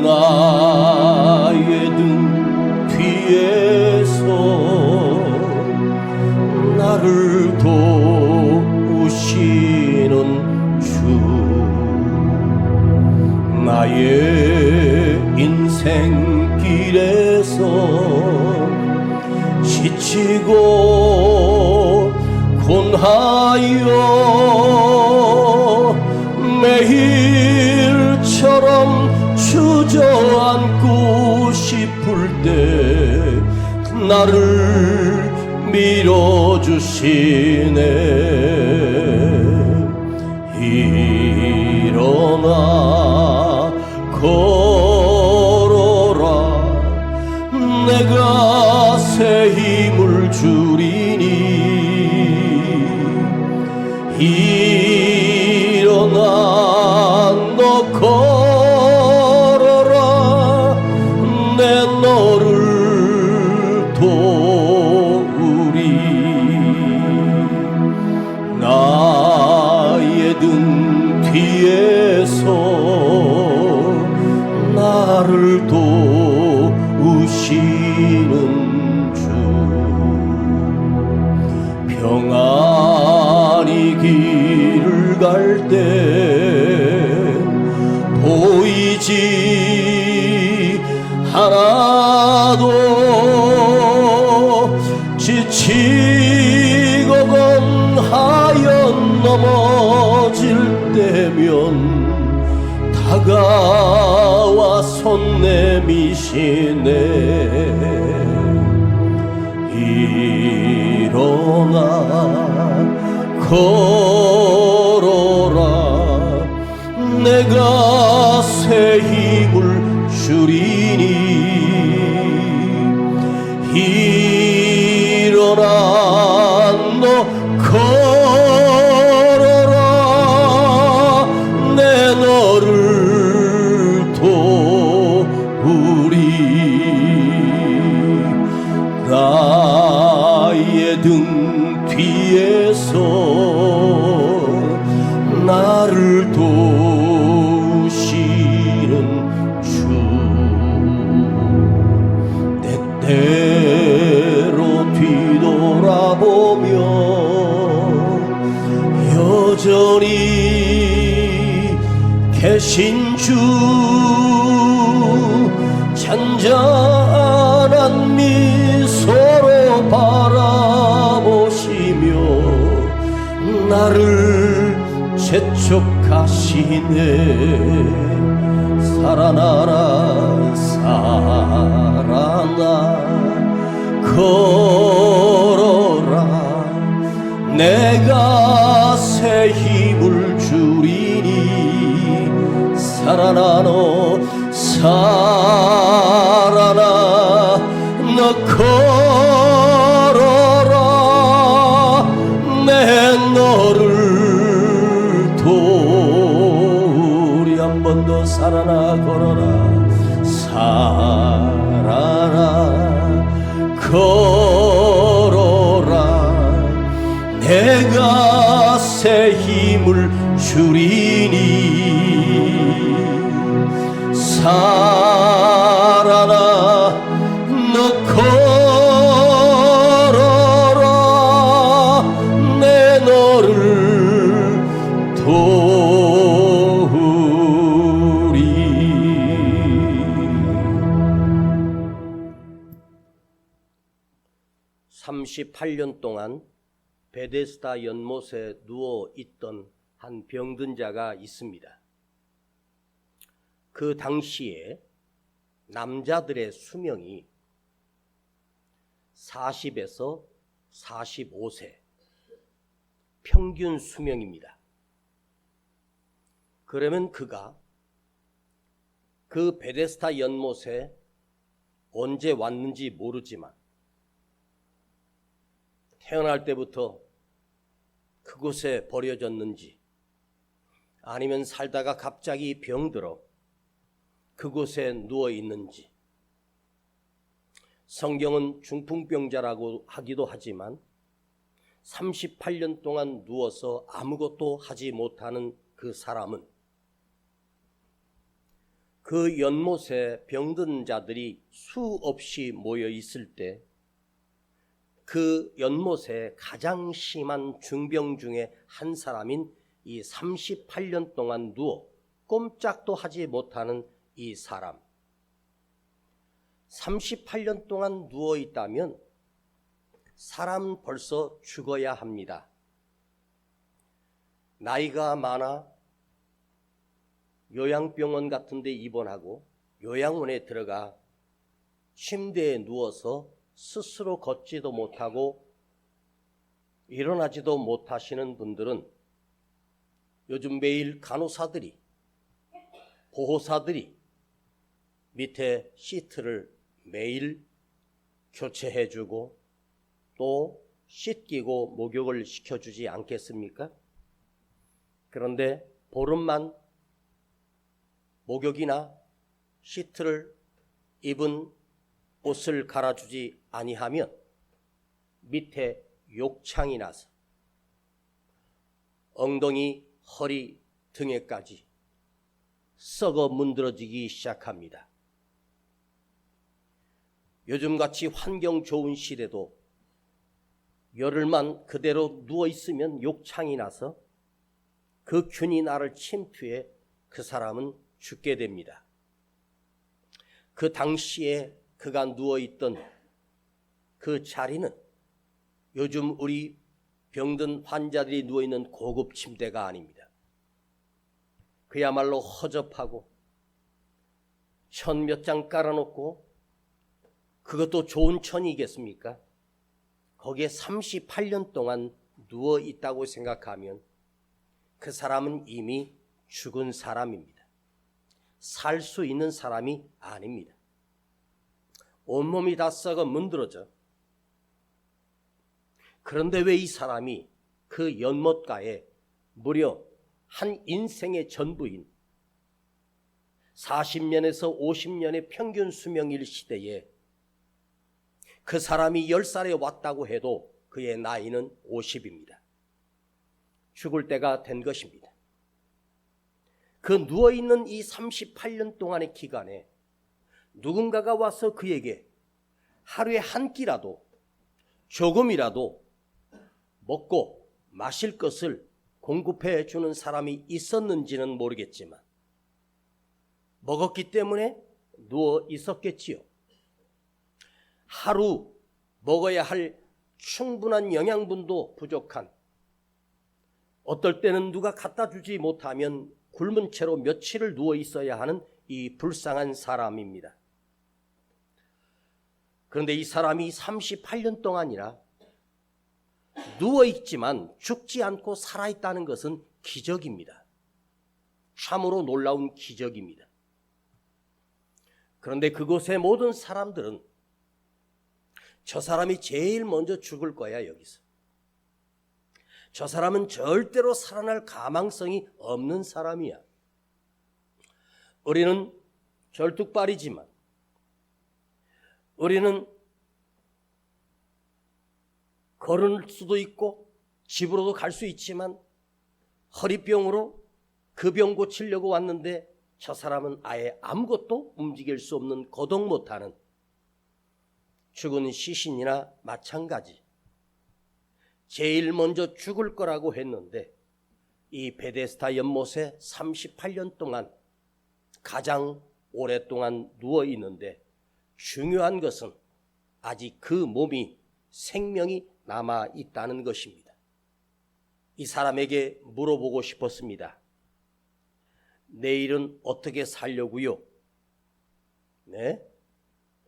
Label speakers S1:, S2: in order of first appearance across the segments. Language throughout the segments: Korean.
S1: 나의 등 뒤에서 나를 도우시는 주, 나의 인생길에서 지치고 곤하여 매일처럼 주저앉고 싶을 때 나를 밀어주시네. 일어나 걸어라, 내가 새 힘을 주리니. 일어나 너 걸어라, 내 너를 도우리. 나의 등 뒤에서 나를 도우시는 주, 평안히 길을 갈 때 보이지 않아도 지치고 건하여 넘어질 때면 다가와 손 내미시네. 일어나 걸어라, 내가 새 힘을 주리니. 일어나 너 걸어라, 내 너를 도우리. 나의 등 뒤에서 나를 도우시는 주, 때때로 뒤돌아보며 여전히 계신 주, 잔잔한 미소로 바라보시며 나를 재촉하시네. 살아나라 살아나 걸어라, 내가 새 힘을 주리니. 살아나 너 살아나 너 걸어라, 내 너를 도우리. 한 번 더 살아나 걸어라, 살아나 걸어라, 내가 새 힘을 주리니. 살아나 너 걸어라, 내 너를 도우리. 38년 동안 베데스다 연못에 누워 있던 한 병든 자가 있습니다. 그 당시에 남자들의 수명이 40에서 45세 평균 수명입니다. 그러면 그가 그 베데스다 연못에 언제 왔는지 모르지만 태어날 때부터 그곳에 버려졌는지 아니면 살다가 갑자기 병들어 그곳에 누워 있는지, 성경은 중풍병자라고 하기도 하지만 38년 동안 누워서 아무것도 하지 못하는 그 사람은 그 연못에 병든 자들이 수없이 모여 있을 때 그 연못에 가장 심한 중병 중에 한 사람인 이 38년 동안 누워 꼼짝도 하지 못하는 이 사람, 38년 동안 누워 있다면 사람은 벌써 죽어야 합니다. 나이가 많아 요양병원 같은 데 입원하고 요양원에 들어가 침대에 누워서 스스로 걷지도 못하고 일어나지도 못하시는 분들은 요즘 매일 간호사들이, 보호사들이 밑에 시트를 매일 교체해주고 또 씻기고 목욕을 시켜주지 않겠습니까? 그런데 보름만 목욕이나 시트를 입은 옷을 갈아주지 아니하면 밑에 욕창이 나서 엉덩이, 허리, 등에까지 썩어 문드러지기 시작합니다. 요즘같이 환경 좋은 시대도 열흘만 그대로 누워있으면 욕창이 나서 그 균이 나를 침투해 그 사람은 죽게 됩니다. 그 당시에 그가 누워있던 그 자리는 요즘 우리 병든 환자들이 누워있는 고급 침대가 아닙니다. 그야말로 허접하고 천 몇 장 깔아놓고 그것도 좋은 천이겠습니까? 거기에 38년 동안 누워있다고 생각하면 그 사람은 이미 죽은 사람입니다. 살 수 있는 사람이 아닙니다. 온몸이 다 썩어 문드러져. 그런데 왜 이 사람이 그 연못가에 무려 한 인생의 전부인 40년에서 50년의 평균 수명일 시대에 그 사람이 10살에 왔다고 해도 그의 나이는 50입니다. 죽을 때가 된 것입니다. 그 누워있는 이 38년 동안의 기간에 누군가가 와서 그에게 하루에 한 끼라도 조금이라도 먹고 마실 것을 공급해 주는 사람이 있었는지는 모르겠지만 먹었기 때문에 누워 있었겠지요. 하루 먹어야 할 충분한 영양분도 부족한, 어떨 때는 누가 갖다 주지 못하면 굶은 채로 며칠을 누워 있어야 하는 이 불쌍한 사람입니다. 그런데 이 사람이 38년 동안이나 누워있지만 죽지 않고 살아있다는 것은 기적입니다. 참으로 놀라운 기적입니다. 그런데 그곳의 모든 사람들은 저 사람이 제일 먼저 죽을 거야, 여기서. 저 사람은 절대로 살아날 가망성이 없는 사람이야. 우리는 절뚝발이지만 우리는 걸을 수도 있고 집으로도 갈 수 있지만 허리병으로 그 병 고치려고 왔는데 저 사람은 아예 아무것도 움직일 수 없는 거동 못하는 죽은 시신이나 마찬가지. 제일 먼저 죽을 거라고 했는데 이 베데스다 연못에 38년 동안 가장 오랫동안 누워 있는데 중요한 것은 아직 그 몸이 생명이 남아 있다는 것입니다. 이 사람에게 물어보고 싶었습니다. 내일은 어떻게 살려고요? 네?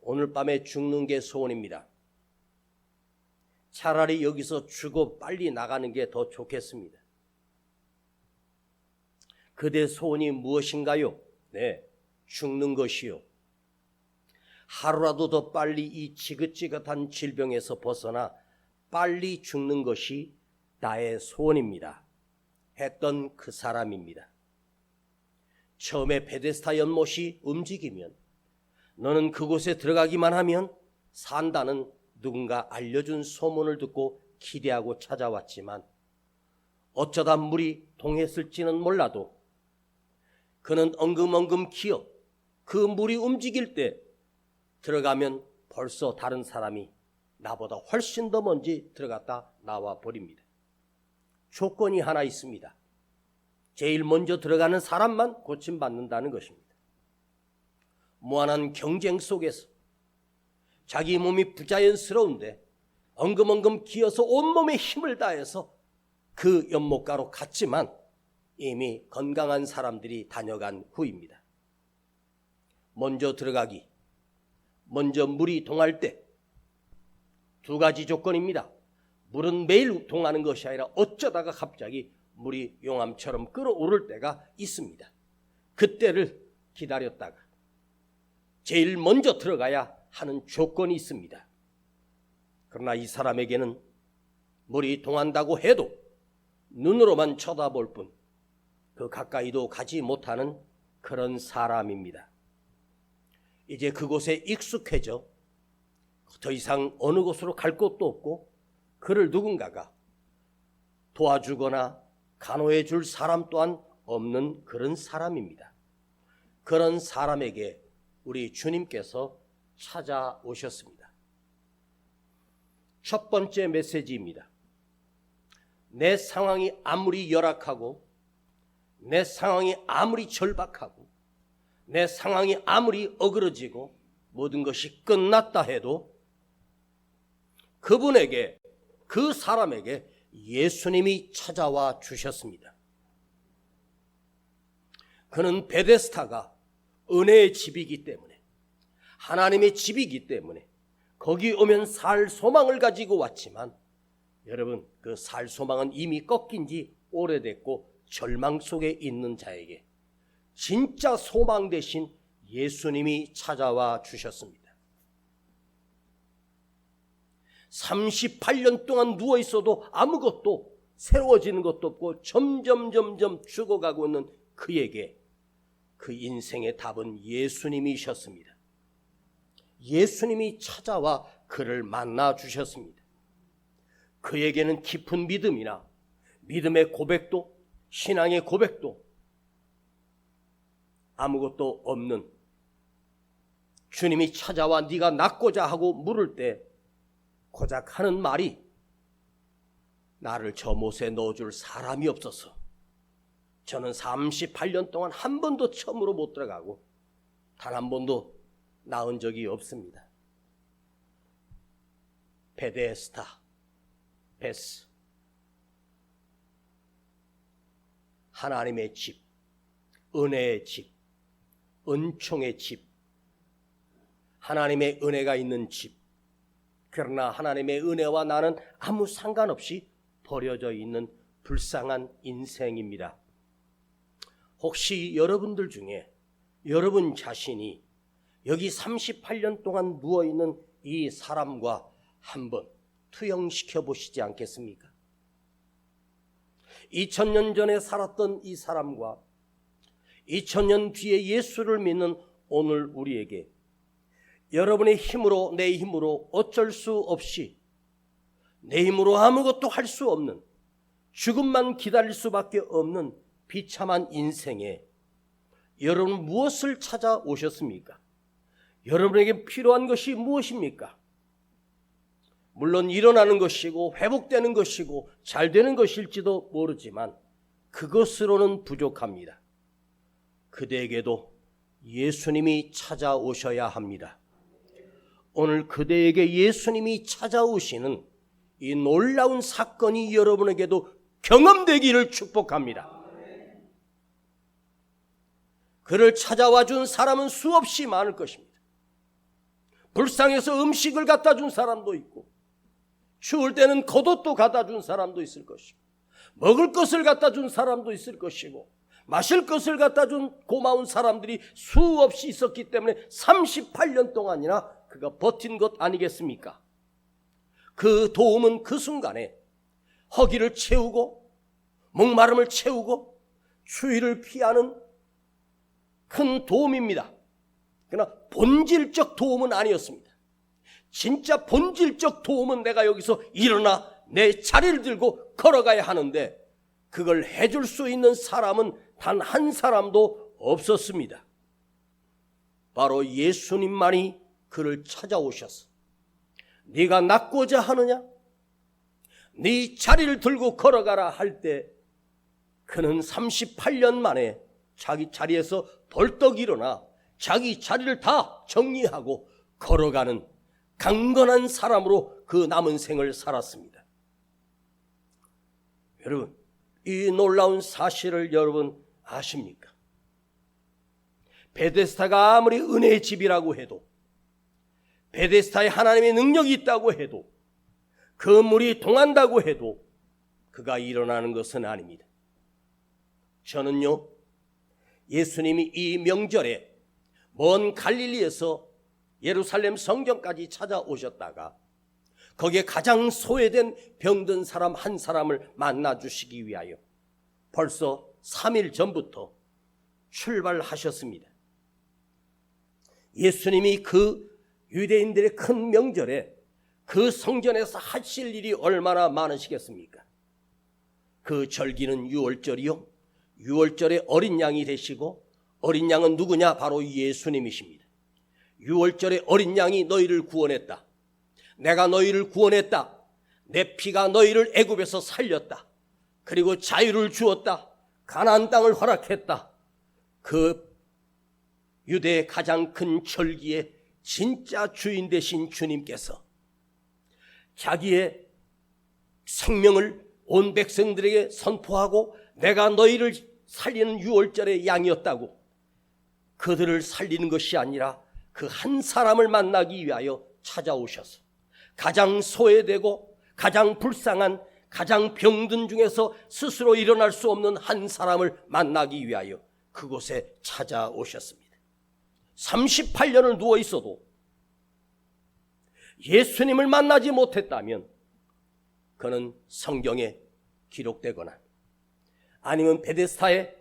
S1: 오늘 밤에 죽는 게 소원입니다. 차라리 여기서 죽어 빨리 나가는 게 더 좋겠습니다. 그대 소원이 무엇인가요? 네, 죽는 것이요. 하루라도 더 빨리 이 지긋지긋한 질병에서 벗어나 빨리 죽는 것이 나의 소원입니다. 했던 그 사람입니다. 처음에 베데스다 연못이 움직이면 너는 그곳에 들어가기만 하면 산다는 누군가 알려준 소문을 듣고 기대하고 찾아왔지만 어쩌다 물이 동했을지는 몰라도 그는 엉금엉금 기어 그 물이 움직일 때 들어가면 벌써 다른 사람이 나보다 훨씬 더 먼저 들어갔다 나와 버립니다. 조건이 하나 있습니다. 제일 먼저 들어가는 사람만 고침받는다는 것입니다. 무한한 경쟁 속에서 자기 몸이 부자연스러운데 엉금엉금 기어서 온몸에 힘을 다해서 그 연못가로 갔지만 이미 건강한 사람들이 다녀간 후입니다. 먼저 들어가기, 먼저 물이 동할 때 두 가지 조건입니다. 물은 매일 동하는 것이 아니라 어쩌다가 갑자기 물이 용암처럼 끓어오를 때가 있습니다. 그때를 기다렸다가 제일 먼저 들어가야 하는 조건이 있습니다. 그러나 이 사람에게는 물이 동한다고 해도 눈으로만 쳐다볼 뿐 그 가까이도 가지 못하는 그런 사람입니다. 이제 그곳에 익숙해져 더 이상 어느 곳으로 갈 곳도 없고 그를 누군가가 도와주거나 간호해 줄 사람 또한 없는 그런 사람입니다. 그런 사람에게 우리 주님께서 찾아오셨습니다. 첫 번째 메시지입니다. 내 상황이 아무리 열악하고 내 상황이 아무리 절박하고 내 상황이 아무리 어그러지고 모든 것이 끝났다 해도 그분에게, 그 사람에게 예수님이 찾아와 주셨습니다. 그는 베데스다가 은혜의 집이기 때문에, 하나님의 집이기 때문에 거기 오면 살 소망을 가지고 왔지만 여러분, 그 살 소망은 이미 꺾인 지 오래됐고 절망 속에 있는 자에게 진짜 소망 대신 예수님이 찾아와 주셨습니다. 38년 동안 누워 있어도 아무것도 새로워지는 것도 없고 점점 죽어가고 있는 그에게 그 인생의 답은 예수님이셨습니다. 예수님이 찾아와 그를 만나 주셨습니다. 그에게는 깊은 믿음이나 믿음의 고백도 신앙의 고백도 아무것도 없는, 주님이 찾아와 네가 낫고자 하고 물을 때 고작 하는 말이 나를 저 못에 넣어줄 사람이 없어서 저는 38년 동안 한 번도 처음으로 못 들어가고 단 한 번도 나은 적이 없습니다. 베데스다, 베스, 하나님의 집, 은혜의 집, 은총의 집, 하나님의 은혜가 있는 집. 그러나 하나님의 은혜와 나는 아무 상관없이 버려져 있는 불쌍한 인생입니다. 혹시 여러분들 중에 여러분 자신이 여기 38년 동안 누워있는 이 사람과 한번 투영시켜 보시지 않겠습니까? 2000년 전에 살았던 이 사람과 2000년 뒤에 예수를 믿는 오늘 우리에게 여러분의 힘으로, 내 힘으로 어쩔 수 없이, 내 힘으로 아무것도 할 수 없는, 죽음만 기다릴 수밖에 없는 비참한 인생에 여러분 무엇을 찾아오셨습니까? 여러분에게 필요한 것이 무엇입니까? 물론 일어나는 것이고 회복되는 것이고 잘 되는 것일지도 모르지만 그것으로는 부족합니다. 그대에게도 예수님이 찾아오셔야 합니다. 오늘 그대에게 예수님이 찾아오시는 이 놀라운 사건이 여러분에게도 경험되기를 축복합니다. 그를 찾아와 준 사람은 수없이 많을 것입니다. 불쌍해서 음식을 갖다 준 사람도 있고 추울 때는 겉옷도 갖다 준 사람도 있을 것이고 먹을 것을 갖다 준 사람도 있을 것이고 마실 것을 갖다 준 고마운 사람들이 수없이 있었기 때문에 38년 동안이나 그가 버틴 것 아니겠습니까? 그 도움은 그 순간에 허기를 채우고 목마름을 채우고 추위를 피하는 큰 도움입니다. 그러나 본질적 도움은 아니었습니다. 진짜 본질적 도움은 내가 여기서 일어나 내 자리를 들고 걸어가야 하는데 그걸 해줄 수 있는 사람은 단 한 사람도 없었습니다. 바로 예수님만이 그를 찾아오셔서 네가 낫고자 하느냐? 네 자리를 들고 걸어가라 할 때 그는 38년 만에 자기 자리에서 벌떡 일어나 자기 자리를 다 정리하고 걸어가는 강건한 사람으로 그 남은 생을 살았습니다. 여러분, 이 놀라운 사실을 여러분 아십니까? 베데스다가 아무리 은혜의 집이라고 해도, 베데스다에 하나님의 능력이 있다고 해도, 그 물이 동한다고 해도 그가 일어나는 것은 아닙니다. 저는요, 예수님이 이 명절에 먼 갈릴리에서 예루살렘 성전까지 찾아오셨다가 거기에 가장 소외된 병든 사람 한 사람을 만나주시기 위하여 벌써 3일 전부터 출발하셨습니다. 예수님이 그 유대인들의 큰 명절에 그 성전에서 하실 일이 얼마나 많으시겠습니까? 그 절기는 유월절이요, 유월절에 어린 양이 되시고, 어린 양은 누구냐? 바로 예수님이십니다. 유월절에 어린 양이 너희를 구원했다. 내가 너희를 구원했다. 내 피가 너희를 애굽에서 살렸다. 그리고 자유를 주었다. 가나안 땅을 허락했다. 그 유대의 가장 큰 절기의 진짜 주인 되신 주님께서 자기의 생명을 온 백성들에게 선포하고 내가 너희를 살리는 유월절의 양이었다고, 그들을 살리는 것이 아니라 그 한 사람을 만나기 위하여 찾아오셔서 가장 소외되고 가장 불쌍한, 가장 병든 중에서 스스로 일어날 수 없는 한 사람을 만나기 위하여 그곳에 찾아오셨습니다. 38년을 누워 있어도 예수님을 만나지 못했다면 그는 성경에 기록되거나 아니면 베데스다에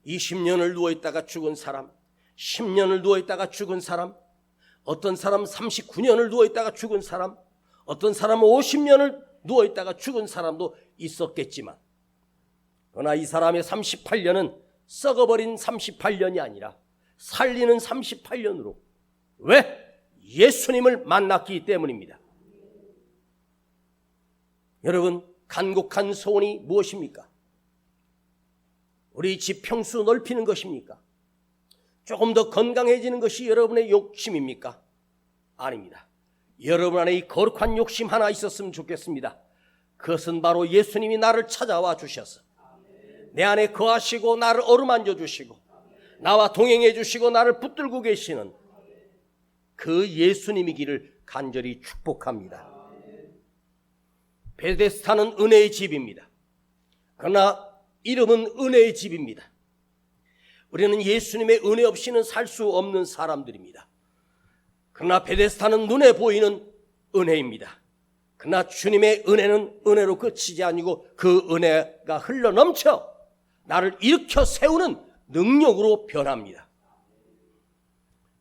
S1: 20년을 누워있다가 죽은 사람, 10년을 누워있다가 죽은 사람, 어떤 사람 39년을 누워있다가 죽은 사람, 어떤 사람은 50년을 누워있다가 죽은 사람도 있었겠지만, 그러나 이 사람의 38년은 썩어버린 38년이 아니라 살리는 38년으로, 왜? 예수님을 만났기 때문입니다. 여러분, 간곡한 소원이 무엇입니까? 우리 집 평수 넓히는 것입니까? 조금 더 건강해지는 것이 여러분의 욕심입니까? 아닙니다. 여러분 안에 이 거룩한 욕심 하나 있었으면 좋겠습니다. 그것은 바로 예수님이 나를 찾아와 주셔서 내 안에 거하시고 나를 어루만져 주시고 나와 동행해 주시고 나를 붙들고 계시는 그 예수님이기를 간절히 축복합니다. 베데스다는 은혜의 집입니다. 그러나 이름은 은혜의 집입니다. 우리는 예수님의 은혜 없이는 살 수 없는 사람들입니다. 그러나 베데스다는 눈에 보이는 은혜입니다. 그러나 주님의 은혜는 은혜로 그치지 아니고 그 은혜가 흘러넘쳐 나를 일으켜 세우는 능력으로 변합니다.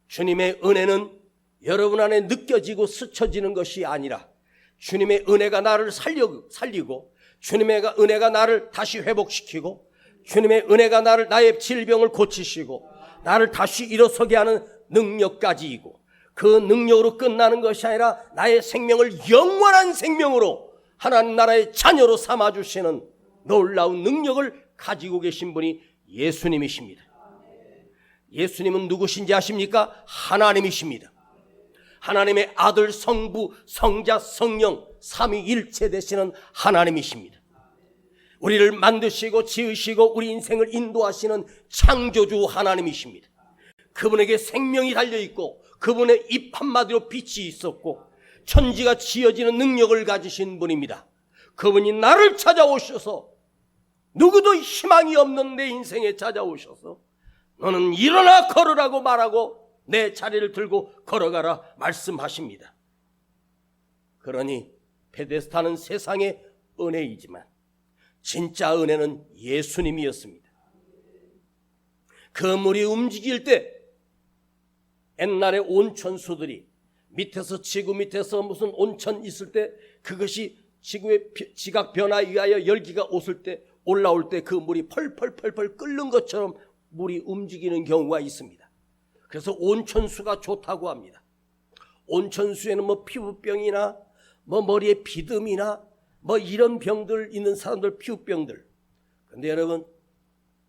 S1: 주님의 은혜는 여러분 안에 느껴지고 스쳐지는 것이 아니라 주님의 은혜가 나를 살리고 주님의 은혜가 나를 다시 회복시키고 주님의 은혜가 나의 질병을 고치시고 나를 다시 일어서게 하는 능력까지이고, 그 능력으로 끝나는 것이 아니라 나의 생명을 영원한 생명으로 하나님 나라의 자녀로 삼아주시는 놀라운 능력을 가지고 계신 분이 예수님이십니다. 예수님은 누구신지 아십니까? 하나님이십니다. 하나님의 아들, 성부, 성자, 성령 삼위일체 되시는 하나님이십니다. 우리를 만드시고 지으시고 우리 인생을 인도하시는 창조주 하나님이십니다. 그분에게 생명이 달려있고 그분의 입 한마디로 빛이 있었고 천지가 지어지는 능력을 가지신 분입니다. 그분이 나를 찾아오셔서, 누구도 희망이 없는 내 인생에 찾아오셔서 너는 일어나 걸으라고 말하고 내 자리를 들고 걸어가라 말씀하십니다. 그러니 베데스다는 세상의 은혜이지만 진짜 은혜는 예수님이었습니다. 그 물이 움직일 때 옛날에 온천수들이 밑에서, 지구 밑에서 무슨 온천 있을 때 그것이 지구의 지각 변화에 의하여 열기가 올라올 때 그 물이 펄펄펄펄 끓는 것처럼 물이 움직이는 경우가 있습니다. 그래서 온천수가 좋다고 합니다. 온천수에는 뭐 피부병이나 뭐 머리에 비듬이나 뭐 이런 병들 있는 사람들, 피부병들. 근데 여러분,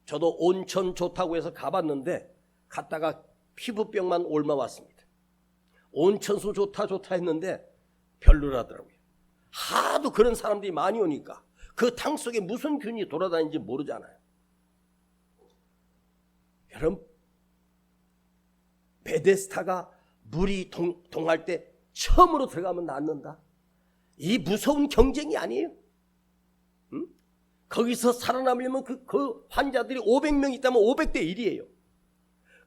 S1: 저도 온천 좋다고 해서 가봤는데 갔다가 피부병만 옮아왔습니다. 온천수 좋다 했는데 별로라더라고요. 하도 그런 사람들이 많이 오니까 그 탕 속에 무슨 균이 돌아다니는지 모르잖아요. 여러분, 베데스다가 물이 동할 때 처음으로 들어가면 낫는다. 이 무서운 경쟁이 아니에요. 응? 거기서 살아남으려면 그 환자들이 500명 있다면 500대 1이에요.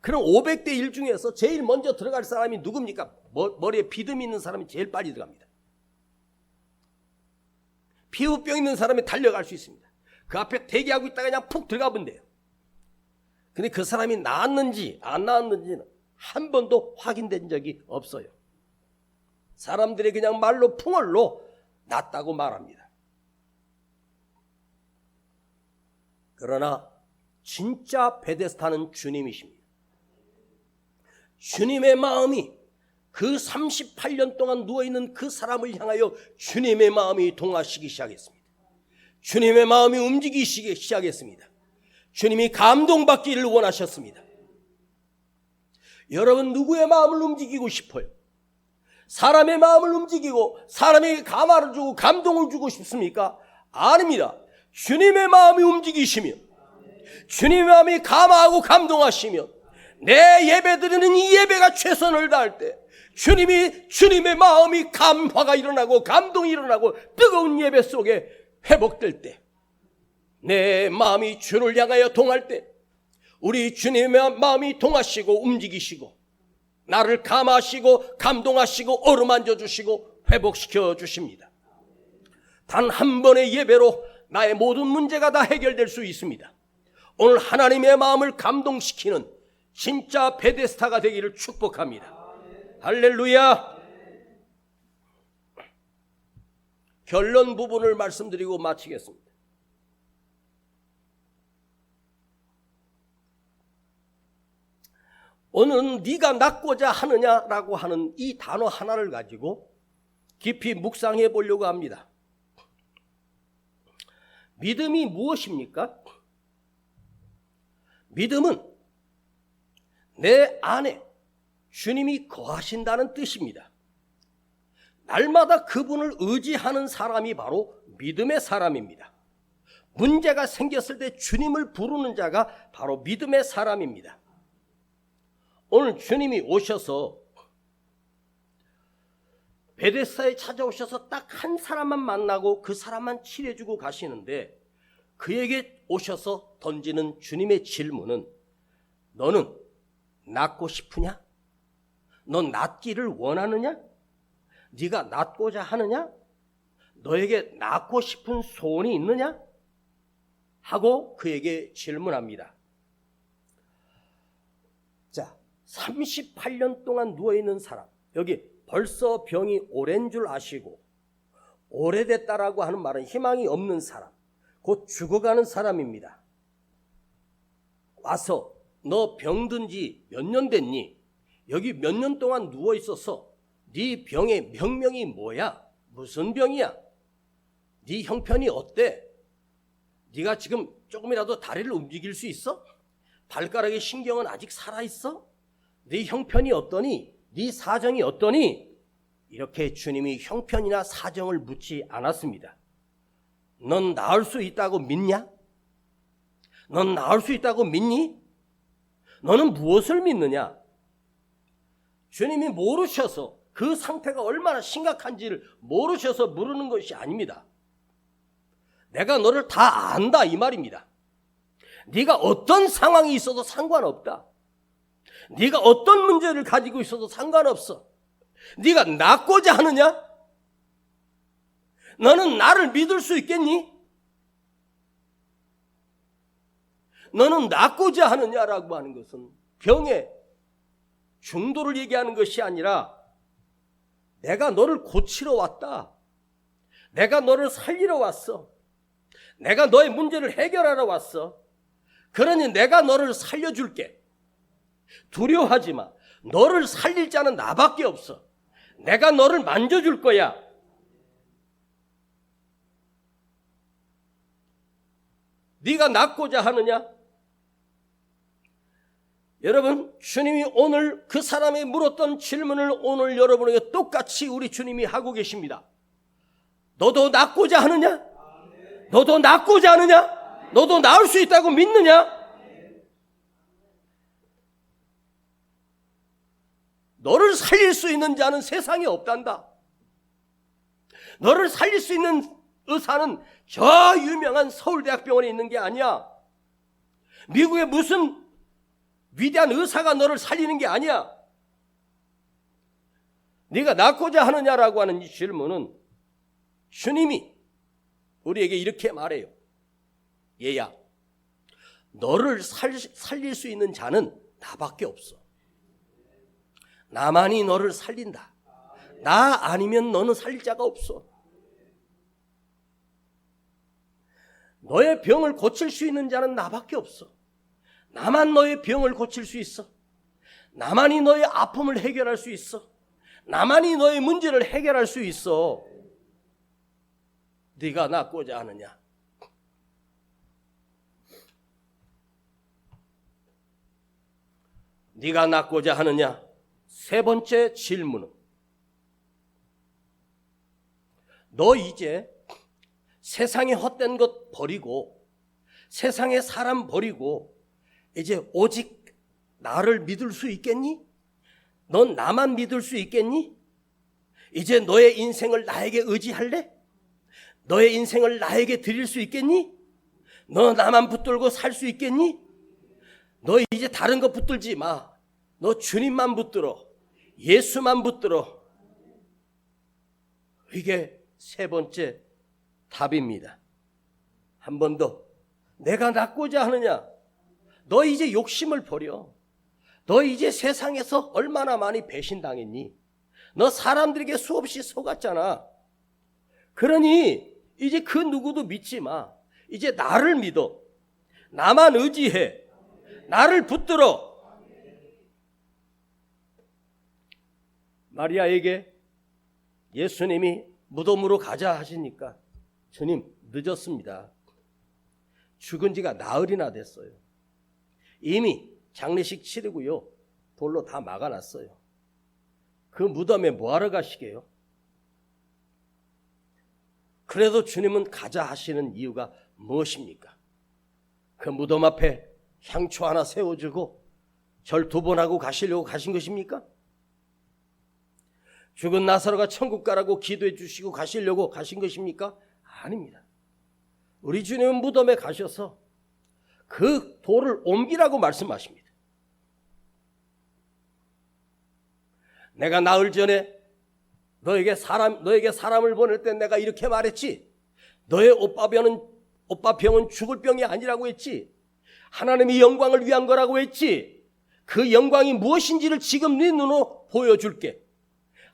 S1: 그럼 500대 1 중에서 제일 먼저 들어갈 사람이 누굽니까? 머리에 비듬 있는 사람이 제일 빨리 들어갑니다. 피부병 있는 사람이 달려갈 수 있습니다. 그 앞에 대기하고 있다가 그냥 푹 들어가면 돼요. 근데 그 사람이 나았는지 안 나았는지는 한 번도 확인된 적이 없어요. 사람들이 그냥 말로 풍월로 낫다고 말합니다. 그러나 진짜 베데스다는 주님이십니다. 주님의 마음이 그 38년 동안 누워있는 그 사람을 향하여 주님의 마음이 동하시기 시작했습니다. 주님의 마음이 움직이시기 시작했습니다. 주님이 감동받기를 원하셨습니다. 여러분, 누구의 마음을 움직이고 싶어요? 사람의 마음을 움직이고 사람에게 감화를 주고 감동을 주고 싶습니까? 아닙니다. 주님의 마음이 움직이시면, 주님의 마음이 감화하고 감동하시면, 내 예배드리는 이 예배가 최선을 다할 때 주님의 마음이 감화가 일어나고 감동이 일어나고 뜨거운 예배 속에 회복될 때, 내 마음이 주를 향하여 동할 때 우리 주님의 마음이 동하시고 움직이시고 나를 감하시고 감동하시고 어루만져 주시고 회복시켜 주십니다. 단 한 번의 예배로 나의 모든 문제가 다 해결될 수 있습니다. 오늘 하나님의 마음을 감동시키는 진짜 베데스다가 되기를 축복합니다. 할렐루야. 결론 부분을 말씀드리고 마치겠습니다. 오늘은 네가 낫고자 하느냐라고 하는 이 단어 하나를 가지고 깊이 묵상해 보려고 합니다. 믿음이 무엇입니까? 믿음은 내 안에 주님이 거하신다는 뜻입니다. 날마다 그분을 의지하는 사람이 바로 믿음의 사람입니다. 문제가 생겼을 때 주님을 부르는 자가 바로 믿음의 사람입니다. 오늘 주님이 오셔서 베데스다에 찾아오셔서 딱 한 사람만 만나고 그 사람만 치료해주고 가시는데, 그에게 오셔서 던지는 주님의 질문은, 너는 낫고 싶으냐? 넌 낫기를 원하느냐? 네가 낫고자 하느냐? 너에게 낫고 싶은 소원이 있느냐? 하고 그에게 질문합니다. 자, 38년 동안 누워있는 사람, 여기 벌써 병이 오랜 줄 아시고 오래됐다라고 하는 말은 희망이 없는 사람, 곧 죽어가는 사람입니다. 와서 너 병든 지 몇 년 됐니? 여기 몇 년 동안 누워있어서 네 병의 병명이 뭐야? 무슨 병이야? 네 형편이 어때? 네가 지금 조금이라도 다리를 움직일 수 있어? 발가락의 신경은 아직 살아있어? 네 형편이 어떠니? 네 사정이 어떠니? 이렇게 주님이 형편이나 사정을 묻지 않았습니다. 넌 나을 수 있다고 믿냐? 넌 나을 수 있다고 믿니? 너는 무엇을 믿느냐? 주님이 모르셔서 그 상태가 얼마나 심각한지를 모르셔서 물으는 것이 아닙니다. 내가 너를 다 안다 이 말입니다. 네가 어떤 상황이 있어도 상관없다. 네가 어떤 문제를 가지고 있어도 상관없어. 네가 낫고자 하느냐? 너는 나를 믿을 수 있겠니? 너는 낫고자 하느냐라고 하는 것은 병의 중도를 얘기하는 것이 아니라, 내가 너를 고치러 왔다. 내가 너를 살리러 왔어. 내가 너의 문제를 해결하러 왔어. 그러니 내가 너를 살려줄게. 두려워하지 마. 너를 살릴 자는 나밖에 없어. 내가 너를 만져줄 거야. 네가 낫고자 하느냐? 여러분, 주님이 오늘 그 사람이 물었던 질문을 오늘 여러분에게 똑같이 우리 주님이 하고 계십니다. 너도 낫고자 하느냐? 너도 낫고자 하느냐? 너도 나을 수 있다고 믿느냐? 너를 살릴 수 있는 자는 세상에 없단다. 너를 살릴 수 있는 의사는 저 유명한 서울대학병원에 있는 게 아니야. 미국의 무슨 위대한 의사가 너를 살리는 게 아니야. 네가 낫고자 하느냐라고 하는 이 질문은 주님이 우리에게 이렇게 말해요. 얘야, 너를 살릴 수 있는 자는 나밖에 없어. 나만이 너를 살린다. 나 아니면 너는 살릴 자가 없어. 너의 병을 고칠 수 있는 자는 나밖에 없어. 나만 너의 병을 고칠 수 있어. 나만이 너의 아픔을 해결할 수 있어. 나만이 너의 문제를 해결할 수 있어. 네가 낫고자 하느냐? 네가 낫고자 하느냐? 세 번째 질문은 너 이제 세상의 헛된 것 버리고 세상의 사람 버리고 이제 오직 나를 믿을 수 있겠니? 넌 나만 믿을 수 있겠니? 이제 너의 인생을 나에게 의지할래? 너의 인생을 나에게 드릴 수 있겠니? 너 나만 붙들고 살 수 있겠니? 너 이제 다른 거 붙들지 마. 너 주님만 붙들어. 예수만 붙들어. 이게 세 번째 답입니다. 한 번 더. 내가 낫고자 하느냐? 너 이제 욕심을 버려. 너 이제 세상에서 얼마나 많이 배신당했니? 너 사람들에게 수없이 속았잖아. 그러니 이제 그 누구도 믿지 마. 이제 나를 믿어. 나만 의지해. 나를 붙들어. 마리아에게 예수님이 무덤으로 가자 하시니까 주님 늦었습니다. 죽은 지가 나흘이나 됐어요. 이미 장례식 치르고요. 돌로 다 막아놨어요. 그 무덤에 뭐하러 가시게요? 그래도 주님은 가자 하시는 이유가 무엇입니까? 그 무덤 앞에 향초 하나 세워주고 절 2번 하고 가시려고 가신 것입니까? 죽은 나사로가 천국 가라고 기도해 주시고 가시려고 가신 것입니까? 아닙니다. 우리 주님은 무덤에 가셔서 그 돌을 옮기라고 말씀하십니다. 내가 나흘 전에 너에게 사람을 보낼 때 내가 이렇게 말했지. 너의 오빠병은 죽을 병이 아니라고 했지. 하나님의 영광을 위한 거라고 했지. 그 영광이 무엇인지를 지금 네 눈으로 보여줄게.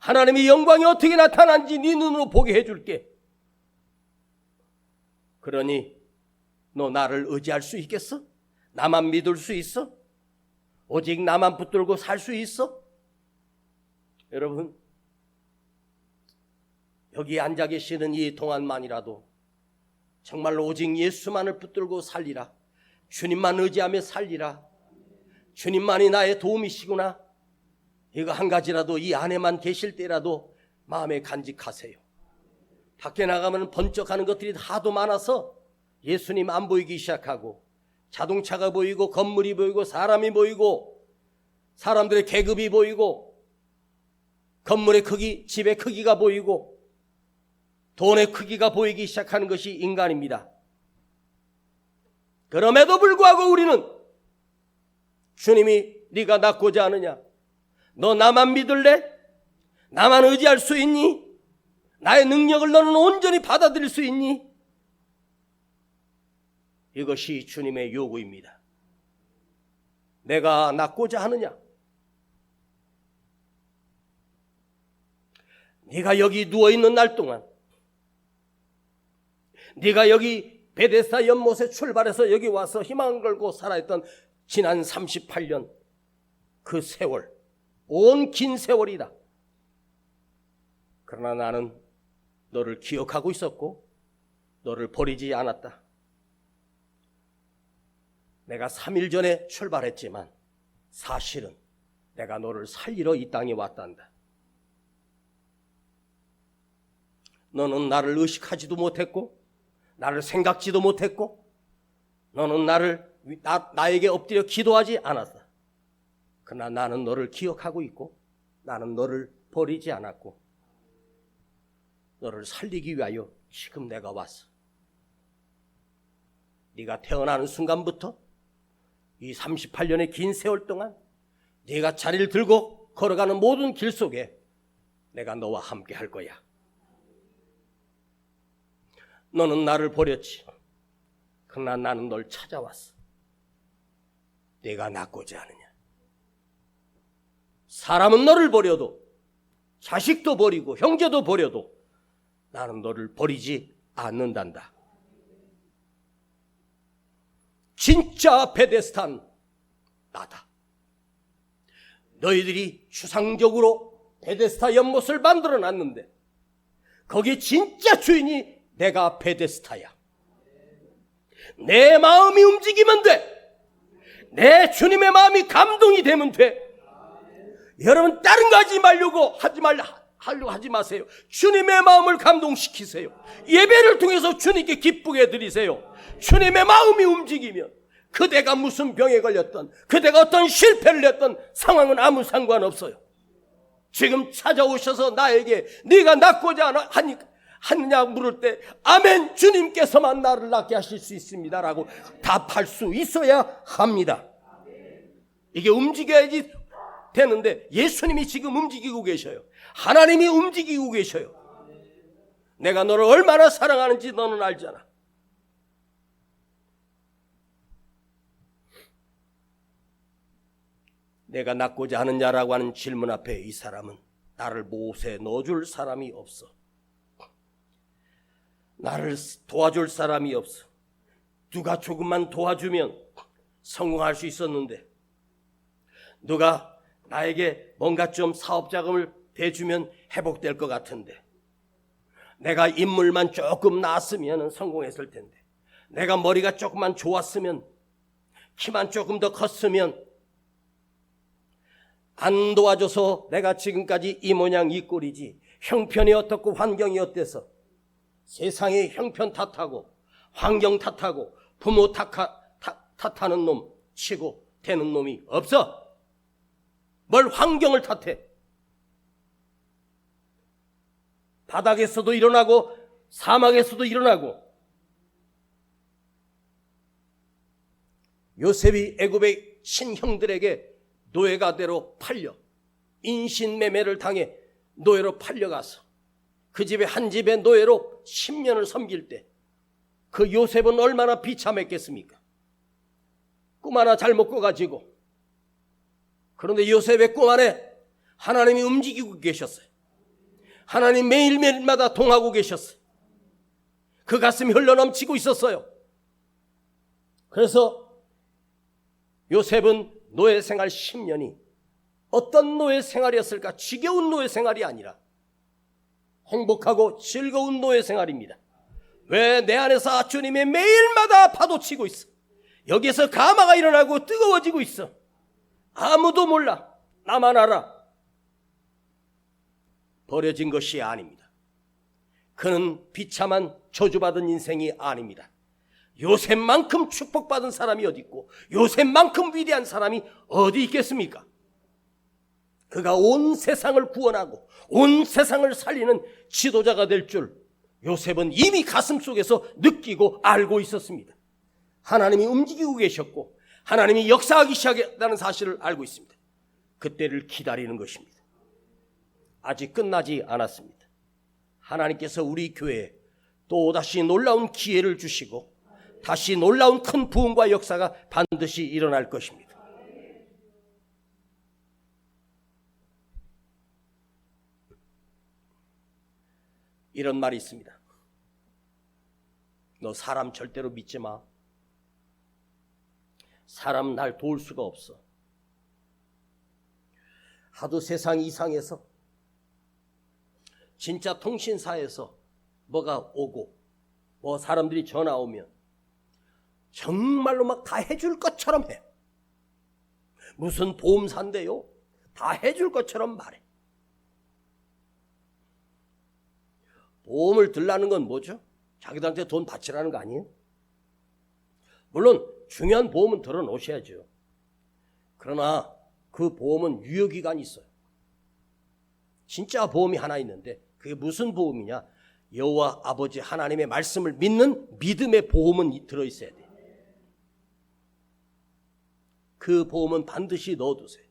S1: 하나님의 영광이 어떻게 나타난지 네 눈으로 보게 해줄게. 그러니 너 나를 의지할 수 있겠어? 나만 믿을 수 있어? 오직 나만 붙들고 살 수 있어? 여러분, 여기 앉아 계시는 이 동안만이라도 정말로 오직 예수만을 붙들고 살리라. 주님만 의지하며 살리라. 주님만이 나의 도움이시구나. 이거 한 가지라도 이 안에만 계실 때라도 마음에 간직하세요. 밖에 나가면 번쩍하는 것들이 하도 많아서 예수님 안 보이기 시작하고 자동차가 보이고 건물이 보이고 사람이 보이고 사람들의 계급이 보이고 건물의 크기, 집의 크기가 보이고 돈의 크기가 보이기 시작하는 것이 인간입니다. 그럼에도 불구하고 우리는 주님이 네가 낫고자 하느냐? 너 나만 믿을래? 나만 의지할 수 있니? 나의 능력을 너는 온전히 받아들일 수 있니? 이것이 주님의 요구입니다. 내가 낫고자 하느냐? 네가 여기 누워있는 날 동안, 네가 여기 베데스다 연못에 출발해서 여기 와서 희망을 걸고 살아있던 지난 38년, 그 세월, 온 긴 세월이다. 그러나 나는 너를 기억하고 있었고 너를 버리지 않았다. 내가 3일 전에 출발했지만 사실은 내가 너를 살리러 이 땅에 왔단다. 너는 나를 의식하지도 못했고 나를 생각지도 못했고 너는 나에게 엎드려 기도하지 않았다. 그러나 나는 너를 기억하고 있고 나는 너를 버리지 않았고 너를 살리기 위하여 지금 내가 왔어. 네가 태어나는 순간부터 이 38년의 긴 세월 동안 네가 자리를 들고 걸어가는 모든 길 속에 내가 너와 함께 할 거야. 너는 나를 버렸지. 그러나 나는 널 찾아왔어. 내가 낫고자 하느냐. 사람은 너를 버려도 자식도 버리고 형제도 버려도 나는 너를 버리지 않는단다. 진짜 베데스다는 나다. 너희들이 추상적으로 베데스다 연못을 만들어 놨는데 거기 진짜 주인이 내가 베데스다야. 내 마음이 움직이면 돼. 내 주님의 마음이 감동이 되면 돼. 여러분 다른 거 하지 마세요. 주님의 마음을 감동시키세요. 예배를 통해서 주님께 기쁘게 드리세요. 주님의 마음이 움직이면 그대가 무슨 병에 걸렸던 그대가 어떤 실패를 했던 상황은 아무 상관없어요. 지금 찾아오셔서 나에게 네가 낫고자 하느냐 물을 때 아멘, 주님께서만 나를 낫게 하실 수 있습니다 라고 답할 수 있어야 합니다. 이게 움직여야지 되는데 예수님이 지금 움직이고 계셔요. 하나님이 움직이고 계셔요. 내가 너를 얼마나 사랑하는지 너는 알잖아. 내가 낫고자 하느냐라고 하는 질문 앞에 이 사람은 나를 못에 넣어줄 사람이 없어. 나를 도와줄 사람이 없어. 누가 조금만 도와주면 성공할 수 있었는데 누가 나에게 뭔가 좀 사업 자금을 대주면 회복될 것 같은데 내가 인물만 조금 나았으면 성공했을 텐데 내가 머리가 조금만 좋았으면 키만 조금 더 컸으면 안 도와줘서 내가 지금까지 이 모양 이 꼴이지 형편이 어떻고 환경이 어때서 세상의 형편 탓하고 환경 탓하고 부모 탓하는 놈 치고 되는 놈이 없어. 뭘 환경을 탓해. 바닥에서도 일어나고 사막에서도 일어나고. 요셉이 애굽의 친형들에게 노예가 되러 팔려 인신매매를 당해 노예로 팔려가서 그 집에 한 집의 노예로 10년을 섬길 때 그 요셉은 얼마나 비참했겠습니까? 꿈 하나 잘못 꿔가지고. 그런데 요셉의 꿈 안에 하나님이 움직이고 계셨어요. 하나님 매일매일마다 동하고 계셨어요. 그 가슴이 흘러넘치고 있었어요. 그래서 요셉은 노예 생활 10년이 어떤 노예 생활이었을까? 지겨운 노예 생활이 아니라 행복하고 즐거운 노예 생활입니다. 왜? 내 안에서 주님의 매일마다 파도치고 있어. 여기에서 가마가 일어나고 뜨거워지고 있어. 아무도 몰라. 나만 알아. 버려진 것이 아닙니다. 그는 비참한 저주받은 인생이 아닙니다. 요셉만큼 축복받은 사람이 어디 있고 요셉만큼 위대한 사람이 어디 있겠습니까? 그가 온 세상을 구원하고 온 세상을 살리는 지도자가 될 줄 요셉은 이미 가슴속에서 느끼고 알고 있었습니다. 하나님이 움직이고 계셨고 하나님이 역사하기 시작했다는 사실을 알고 있습니다. 그때를 기다리는 것입니다. 아직 끝나지 않았습니다. 하나님께서 우리 교회에 또다시 놀라운 기회를 주시고 다시 놀라운 큰 부흥과 역사가 반드시 일어날 것입니다. 이런 말이 있습니다. 너 사람 절대로 믿지 마. 사람 날 도울 수가 없어. 하도 세상이 이상해서 진짜 통신사에서 뭐가 오고 뭐 사람들이 전화 오면 정말로 막 다 해줄 것처럼 해. 무슨 보험사인데요? 다 해줄 것처럼 말해. 보험을 들라는 건 뭐죠? 자기들한테 돈 바치라는 거 아니에요? 물론 중요한 보험은 들어 놓으셔야죠. 그러나 그 보험은 유효기간이 있어요. 진짜 보험이 하나 있는데 그게 무슨 보험이냐? 여호와 아버지 하나님의 말씀을 믿는 믿음의 보험은 들어있어야 돼요. 그 보험은 반드시 넣어두세요.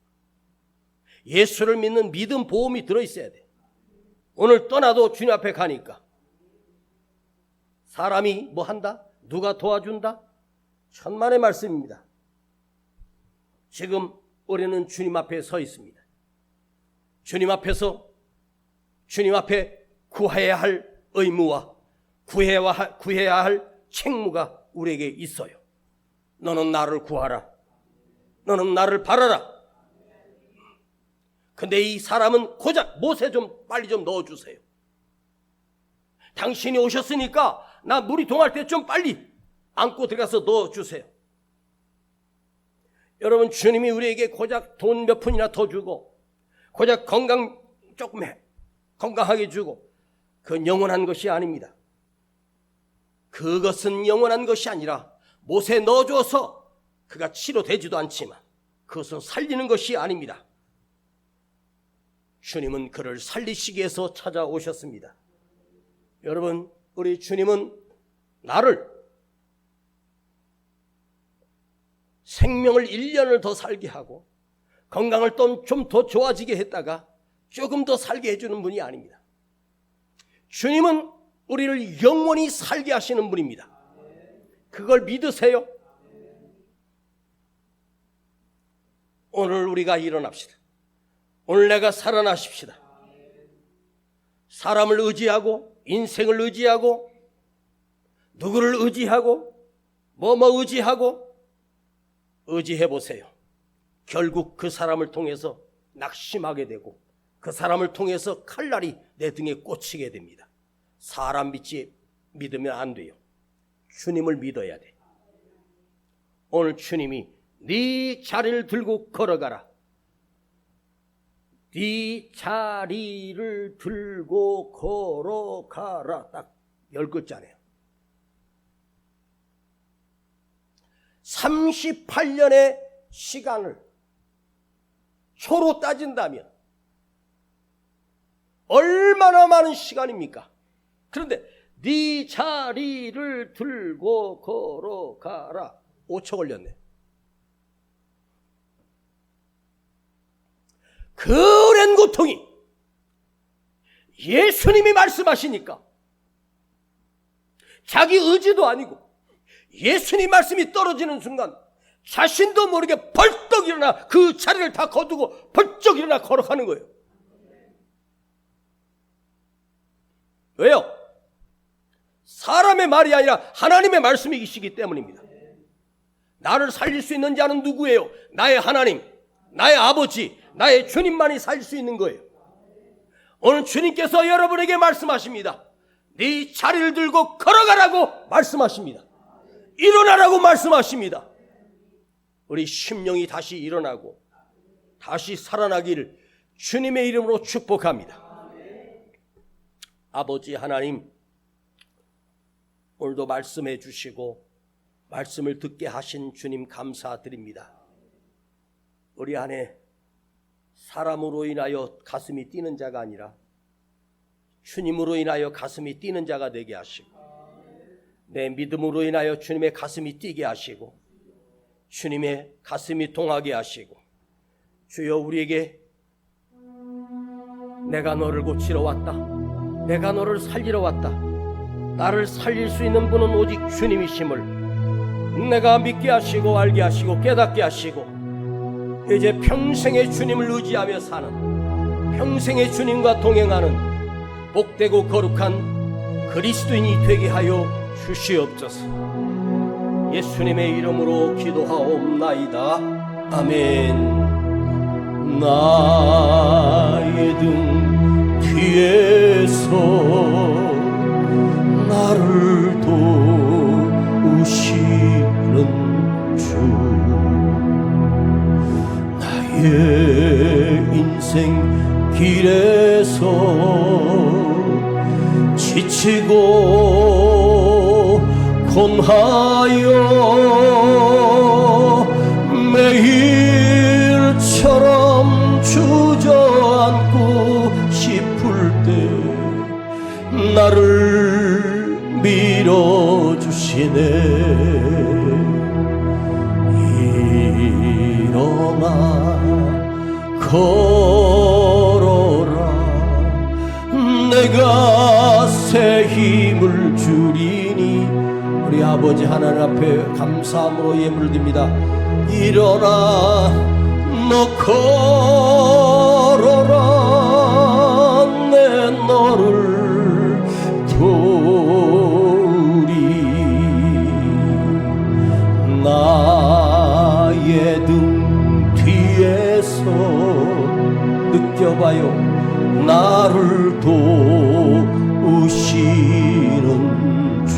S1: 예수를 믿는 믿음 보험이 들어있어야 돼요. 오늘 떠나도 주님 앞에 가니까 사람이 뭐 한다? 누가 도와준다? 천만의 말씀입니다. 지금 우리는 주님 앞에 서 있습니다. 주님 앞에서 주님 앞에 구해야 할 의무와 구해야 할 책무가 우리에게 있어요. 너는 나를 구하라. 너는 나를 바라라. 근데 이 사람은 고작 못에 좀 빨리 좀 넣어주세요. 당신이 오셨으니까 나 물이 동할 때 좀 빨리 안고 들어가서 넣어주세요. 여러분, 주님이 우리에게 고작 돈 몇 푼이나 더 주고 고작 건강 조금 건강하게 주고 그건 영원한 것이 아닙니다. 그것은 영원한 것이 아니라 못에 넣어줘서 그가 치료되지도 않지만 그것은 살리는 것이 아닙니다. 주님은 그를 살리시기 위해서 찾아오셨습니다. 여러분, 우리 주님은 나를 생명을 1년을 더 살게 하고 건강을 좀 더 좋아지게 했다가 조금 더 살게 해주는 분이 아닙니다. 주님은 우리를 영원히 살게 하시는 분입니다. 그걸 믿으세요? 오늘 우리가 일어납시다. 오늘 내가 살아나십시다. 사람을 의지하고 인생을 의지하고 누구를 의지하고 뭐 의지하고 의지해보세요. 결국 그 사람을 통해서 낙심하게 되고 그 사람을 통해서 칼날이 내 등에 꽂히게 됩니다. 사람 믿으면 안 돼요. 주님을 믿어야 돼. 오늘 주님이 네 자리를 들고 걸어가라. 네 자리를 들고 걸어가라. 딱 10글자네요. 38년의 시간을 초로 따진다면 얼마나 많은 시간입니까? 그런데 네 자리를 들고 걸어가라. 5초 걸렸네. 그 오랜 고통이 예수님이 말씀하시니까 자기 의지도 아니고 예수님 말씀이 떨어지는 순간 자신도 모르게 벌떡 일어나 그 자리를 다 거두고 벌쩍 일어나 걸어가는 거예요. 왜요? 사람의 말이 아니라 하나님의 말씀이시기 때문입니다. 나를 살릴 수 있는 자는 누구예요? 나의 하나님, 나의 아버지, 나의 주님만이 살릴 수 있는 거예요. 오늘 주님께서 여러분에게 말씀하십니다. 네 자리를 들고 걸어가라고 말씀하십니다. 일어나라고 말씀하십니다. 우리 심령이 다시 일어나고 다시 살아나기를 주님의 이름으로 축복합니다. 아버지 하나님, 오늘도 말씀해 주시고 말씀을 듣게 하신 주님 감사드립니다. 우리 안에 사람으로 인하여 가슴이 뛰는 자가 아니라 주님으로 인하여 가슴이 뛰는 자가 되게 하시고 내 믿음으로 인하여 주님의 가슴이 뛰게 하시고 주님의 가슴이 동하게 하시고 주여 우리에게 내가 너를 고치러 왔다. 내가 너를 살리러 왔다. 나를 살릴 수 있는 분은 오직 주님이심을 내가 믿게 하시고 알게 하시고 깨닫게 하시고 이제 평생의 주님을 의지하며 사는 평생의 주님과 동행하는 복되고 거룩한 그리스도인이 되게 하여 주시옵소서. 예수님의 이름으로 기도하옵나이다. 아멘. 등 뒤에서 나를 도우시는 주, 나의 인생 길에서 지치고 곤하여 매일처럼 주저앉고 싶을 때 나를 밀어주시네. 일어나 걸어라, 내가 새 힘을 주리니. 우리 아버지 하나님 앞에 감사함으로 예물을 드립니다. 일어나 너 걸어라, 내 너를 도우리. 나의 등 뒤에서 느껴봐요, 나를 도우시는 주.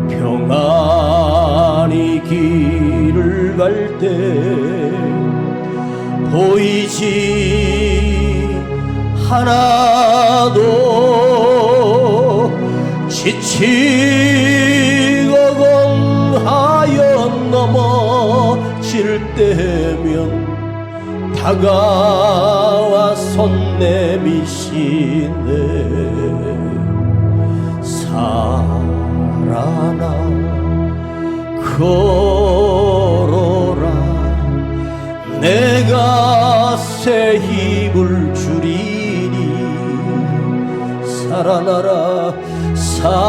S1: 평안히 길을 갈 때 보이지 하나도 지치고 공하여 넘어질 때면 다가와 손 내미시네. 살아나 걸어라, 내가 새 힘을 주리니. 살아나라 살아나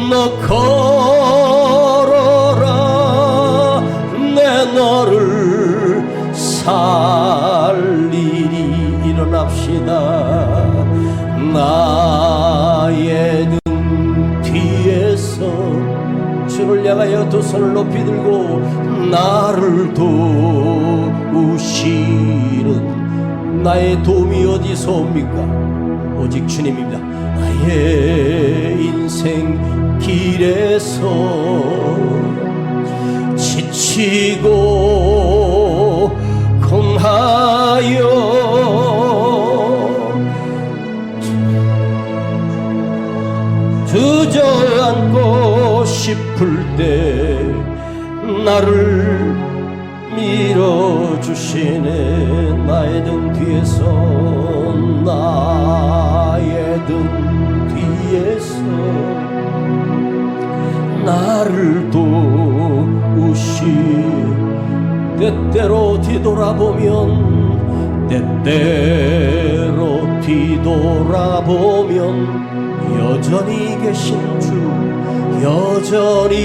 S1: 너 걸어라, 내 너를 살리리. 일어납시다. 나의 등 뒤에서 주를 향하여 두 손을 높이 들고 나를 도우시는 나의 도움이 어디서 옵니까? 오직 주님입니다. 나의 인생 길에서 지치고 공하여 주저앉고 싶을 때 나를 밀어주시네. 나의 등 뒤에서, 나의 등 뒤에서 나를 도우시. 때때로 뒤돌아보면, 때때로 뒤돌아보면 여전히 계신 주, 여전히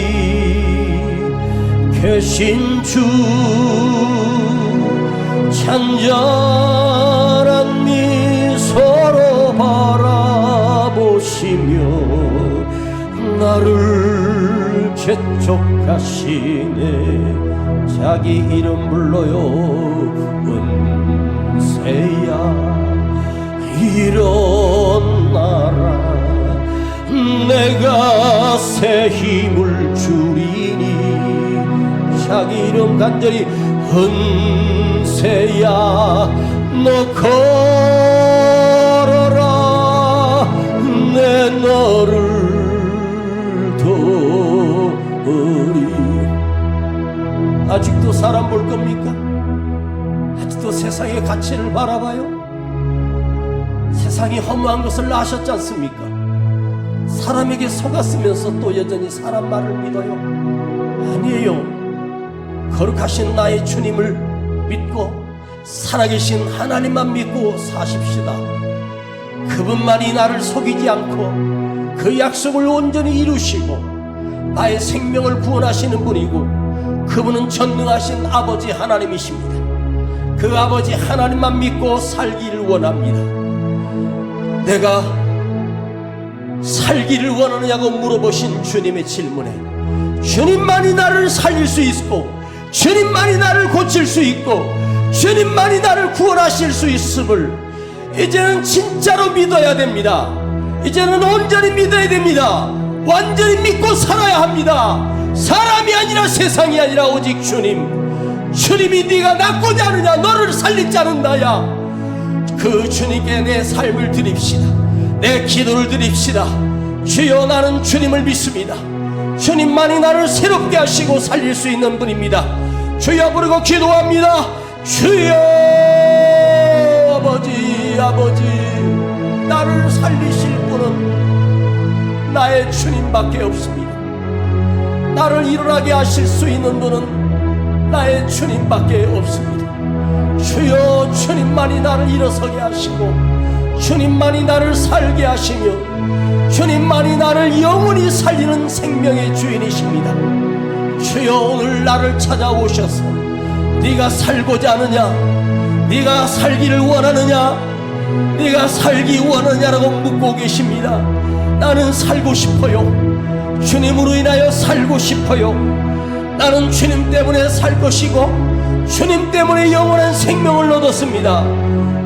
S1: 계신 주. 잔잔한 미소로 바라보시며 나를 재촉하시네. 자기 이름 불러요. 은세야 일어나라, 내가 새 힘을 주리니. 자기 이름 간절히 은세야 너 걸어라, 내 너를 도우리. 아직도 사람 볼 겁니까? 아직도 세상의 가치를 바라봐요? 세상이 허무한 것을 아셨지 않습니까? 사람에게 속았으면서 또 여전히 사람 말을 믿어요? 아니에요. 거룩하신 나의 주님을 믿고 살아계신 하나님만 믿고 사십시다. 그분만이 나를 속이지 않고 그 약속을 온전히 이루시고 나의 생명을 구원하시는 분이고, 그분은 전능하신 아버지 하나님이십니다. 그 아버지 하나님만 믿고 살기를 원합니다. 내가 살기를 원하느냐고 물어보신 주님의 질문에 주님만이 나를 살릴 수 있고 주님만이 나를 고칠 수 있고 주님만이 나를 구원하실 수 있음을 이제는 진짜로 믿어야 됩니다. 이제는 온전히 믿어야 됩니다. 완전히 믿고 살아야 합니다. 사람이 아니라 세상이 아니라 오직 주님이 네가 낫고자 하느냐, 너를 살리지 않은 나야. 그 주님께 내 삶을 드립시다. 내 기도를 드립시다. 주여, 나는 주님을 믿습니다. 주님만이 나를 새롭게 하시고 살릴 수 있는 분입니다. 주여 부르고 기도합니다. 주여, 아버지, 나를 살리실 분은 나의 주님밖에 없습니다. 나를 일어나게 하실 수 있는 분은 나의 주님밖에 없습니다. 주여, 주님만이 나를 일어서게 하시고 주님만이 나를 살게 하시며 주님만이 나를 영원히 살리는 생명의 주인이십니다. 주여, 오늘 나를 찾아오셔서 네가 살고자 하느냐, 네가 살기를 원하느냐, 네가 살기 원하느냐라고 묻고 계십니다. 나는 살고 싶어요. 주님으로 인하여 살고 싶어요. 나는 주님 때문에 살 것이고 주님 때문에 영원한 생명을 얻었습니다.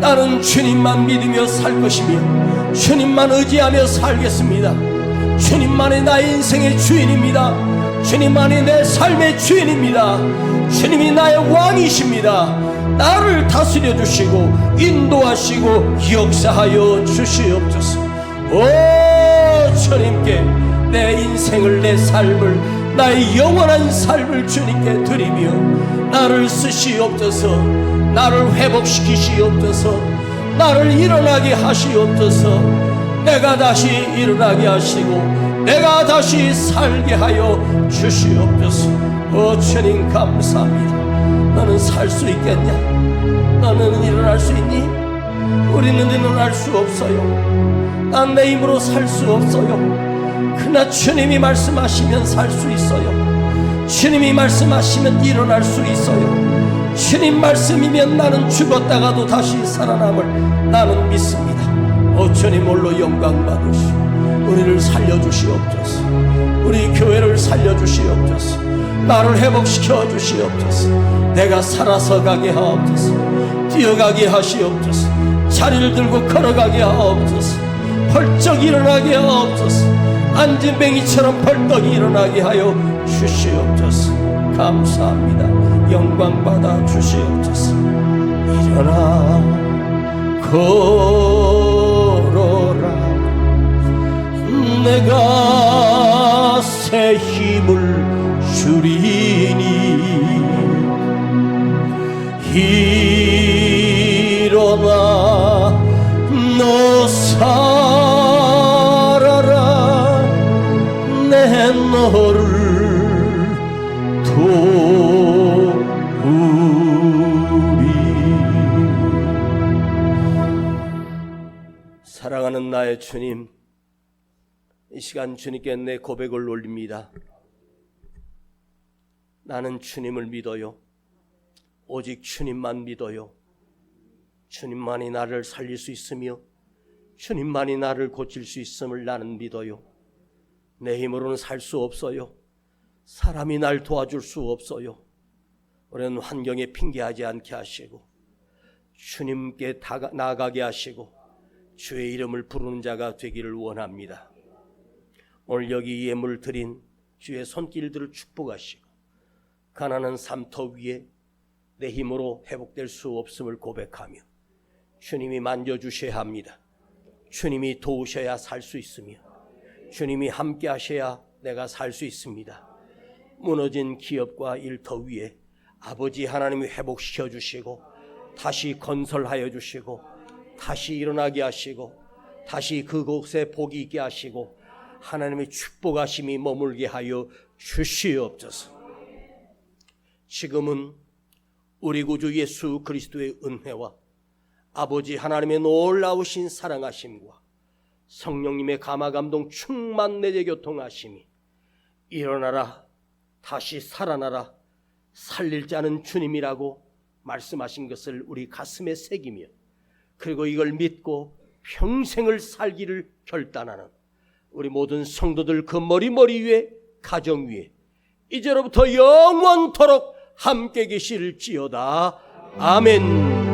S1: 나는 주님만 믿으며 살 것이며 주님만 의지하며 살겠습니다. 주님만이 나의 인생의 주인입니다. 주님만이 내 삶의 주인입니다. 주님이 나의 왕이십니다. 나를 다스려 주시고 인도하시고 역사하여 주시옵소서. 오, 주님께 내 인생을, 내 삶을, 나의 영원한 삶을 주님께 드리며 나를 쓰시옵소서. 나를 회복시키시옵소서. 나를 일어나게 하시옵소서. 내가 다시 일어나게 하시고 내가 다시 살게 하여 주시옵소서. 오, 주님 감사합니다. 너는 살 수 있겠냐? 너는 일어날 수 있니? 우리는 일어날 수 없어요. 난 내 힘으로 살 수 없어요. 그러나 주님이 말씀하시면 살 수 있어요. 주님이 말씀하시면 일어날 수 있어요. 주님 말씀이면 나는 죽었다가도 다시 살아남을 나는 믿습니다. 오, 주님 홀로 영광 받으시오. 우리를 살려주시옵소서. 우리 교회를 살려주시옵소서. 나를 회복시켜 주시옵소서. 내가 살아서 가게 하옵소서. 뛰어가게 하시옵소서. 자리를 들고 걸어가게 하옵소서. 벌쩍 일어나게 하옵소서. 앉은 뱅이처럼 벌떡 일어나게 하여 주시옵소서. 감사합니다. 영광 받아 주시옵소서. 일어나 걸어라. 내가 새 힘을 주리니 일어나 너 살아라. 내 너를 도우리. 사랑하는 나의 주님, 이 시간 주님께 내 고백을 올립니다. 나는 주님을 믿어요. 오직 주님만 믿어요. 주님만이 나를 살릴 수 있으며 주님만이 나를 고칠 수 있음을 나는 믿어요. 내 힘으로는 살 수 없어요. 사람이 날 도와줄 수 없어요. 우리는 환경에 핑계하지 않게 하시고 주님께 나아가게 하시고 주의 이름을 부르는 자가 되기를 원합니다. 오늘 여기 예물 드린 주의 손길들을 축복하시고 가난한 삶터 위에 내 힘으로 회복될 수 없음을 고백하며 주님이 만져주셔야 합니다. 주님이 도우셔야 살 수 있으며 주님이 함께 하셔야 내가 살 수 있습니다. 무너진 기업과 일터 위에 아버지 하나님이 회복시켜 주시고 다시 건설하여 주시고 다시 일어나게 하시고 다시 그곳에 복이 있게 하시고 하나님의 축복하심이 머물게 하여 주시옵소서. 지금은 우리 구주 예수 그리스도의 은혜와 아버지 하나님의 놀라우신 사랑하심과 성령님의 감화감동 충만 내재 교통하심이 일어나라 다시 살아나라 살릴 자는 주님이라고 말씀하신 것을 우리 가슴에 새기며 그리고 이걸 믿고 평생을 살기를 결단하는 우리 모든 성도들 그 머리 위에 가정 위에 이제로부터 영원토록 함께 계실지어다. 아멘.